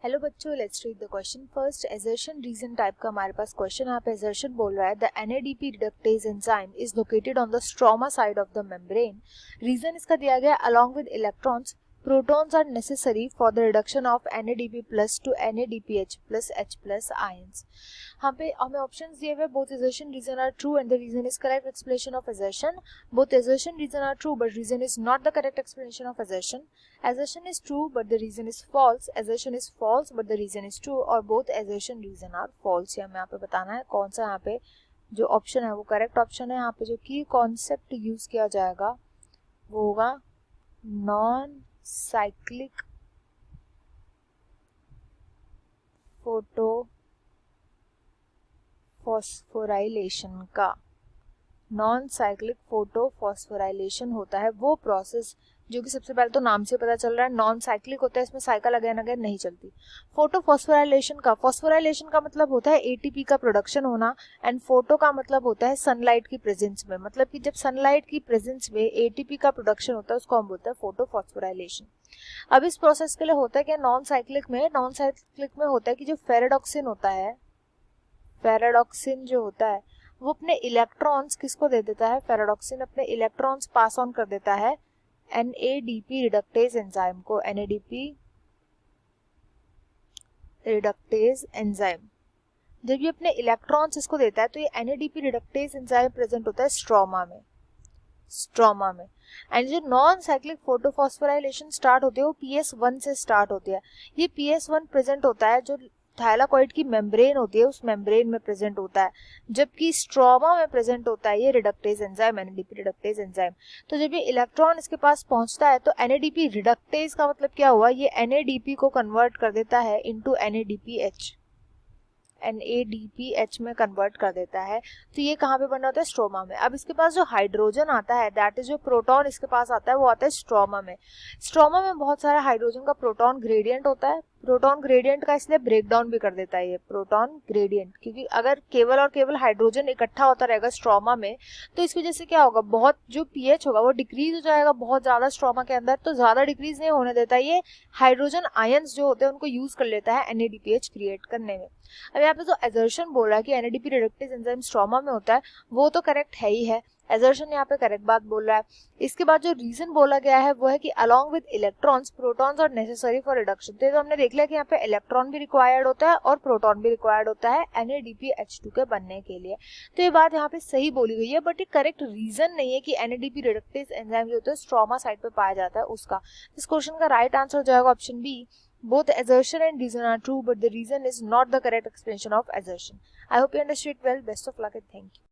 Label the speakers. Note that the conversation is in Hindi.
Speaker 1: हेलो बच्चों, let's read the question first. assertion reason type का हमारे पास क्वेश्चन यहाँ पे assertion बोल रहा है the NADP reductase enzyme is located on the stroma side of the membrane. Reason इसका दिया गया along with electrons protons are necessary for the reduction of NADP plus to NADPH plus H plus ions। यहाँ पे हमें ऑप्शंस दिए हुए both assertion reason are true and the reason is correct explanation of assertion। both assertion reason are true but reason is not the correct explanation of assertion। assertion is true but the reason is false। assertion is false but the reason is true। और both assertion reason are false। ये हमें यहाँ पे बताना है कौन सा यहाँ पे जो ऑप्शन है वो करेक्ट ऑप्शन है। यहाँ पे जो की कॉन्सेप्ट यूज किया जाएगा वो होगा नॉन साइक्लिक फोटो फॉस्फोराइलेशन का। नॉन साइक्लिक फोटो फॉस्फोराइलेशन होता है वो प्रोसेस जो कि सबसे पहले तो नाम से पता चल रहा है नॉन साइक्लिक होता है, इसमें साइकिल अगेन अगेन नहीं चलती। फोटो फॉस्फोराइलेशन का मतलब होता है एटीपी का प्रोडक्शन होना एंड फोटो का मतलब होता है सनलाइट की प्रेजेंस में, मतलब कि जब सनलाइट की प्रेजेंस में एटीपी का प्रोडक्शन होता है उसको हम बोलते हैं फोटो फॉस्फोराइलेशन। अब इस प्रोसेस के लिए होता है क्या नॉन साइक्लिक में होता है कि जो फेराडॉक्सिन होता है, फेराडॉक्सिन जो होता है वो अपने इलेक्ट्रॉन्स किसको दे देता है, फेराडॉक्सिन अपने इलेक्ट्रॉन्स पास ऑन कर देता है NADP रिडक्टेज एंजाइम को। NADP रिडक्टेज एंजाइम जब ये अपने इलेक्ट्रॉन्स इसको देता है तो ये NADP रिडक्टेज एंजाइम प्रेजेंट होता है स्ट्रोमा में। एंड जो नॉन साइक्लिक फोटोफॉस्फोराइलेशन स्टार्ट होती है वो PS1 से स्टार्ट होती है। ये PS1 प्रेजेंट होता है जो थाइलाकॉइड की मेम्ब्रेन होती है उस मेम्ब्रेन में प्रेजेंट होता है, जबकि स्ट्रोमा में प्रेजेंट होता है ये reductase enzyme NADP reductase enzyme. तो जब ये इलेक्ट्रॉन इसके पास पहुंचता है तो NADP रिडक्टेज का मतलब क्या हुआ, ये NADP को कन्वर्ट कर देता है इनटू NADPH में कन्वर्ट कर देता है। तो ये कहाँ पे बना होता है, स्ट्रोमा में। अब इसके पास जो हाइड्रोजन आता है दैट इज जो प्रोटॉन इसके पास आता है वो आता है स्ट्रोमा में। स्ट्रोमा में बहुत सारा हाइड्रोजन का प्रोटॉन ग्रेडियंट होता है। प्रोटॉन ग्रेडियंट का इसलिए ब्रेक डाउन भी कर देता है ये प्रोटॉन ग्रेडियंट, क्योंकि अगर केवल और केवल हाइड्रोजन इकट्ठा होता रहेगा स्ट्रोमा में तो इसकी वजह से क्या होगा, बहुत जो पीएच होगा वो डिक्रीज हो जाएगा बहुत ज्यादा स्ट्रोमा के अंदर। तो ज्यादा डिक्रीज नहीं होने देता, ये हाइड्रोजन आयंस जो होते हैं उनको यूज कर लेता है NADPH क्रिएट करने में। अब यहाँ पे जो एजर्शन बोल रहा है कि NADP रिडक्टेज एंजाइम स्ट्रोमा में होता है वो तो करेक्ट है ही है, एजर्शन यहाँ पे करेक्ट बात बोल रहा है। इसके बाद जो रीजन बोला गया है वो है कि along with electrons protons are necessary for reduction. तो हमने देख लिया कि यहाँ पे इलेक्ट्रॉन भी रिक्वायर्ड होता है और प्रोटॉन भी रिक्वायर्ड होता है NADPH2 के बनने के लिए। तो ये बात यहाँ पे सही बोली गई है, बट ये करेक्ट रीजन नहीं है कि NADP रिडक्टेज एंजाइम जो होता है स्ट्रोमा साइड पे पाया जाता है उसका। इस क्वेश्चन का राइट आंसर हो जाएगा option B. Both assertion and reason are true, but the reason is not the correct explanation of assertion. I hope you understood well. Best of luck and thank you.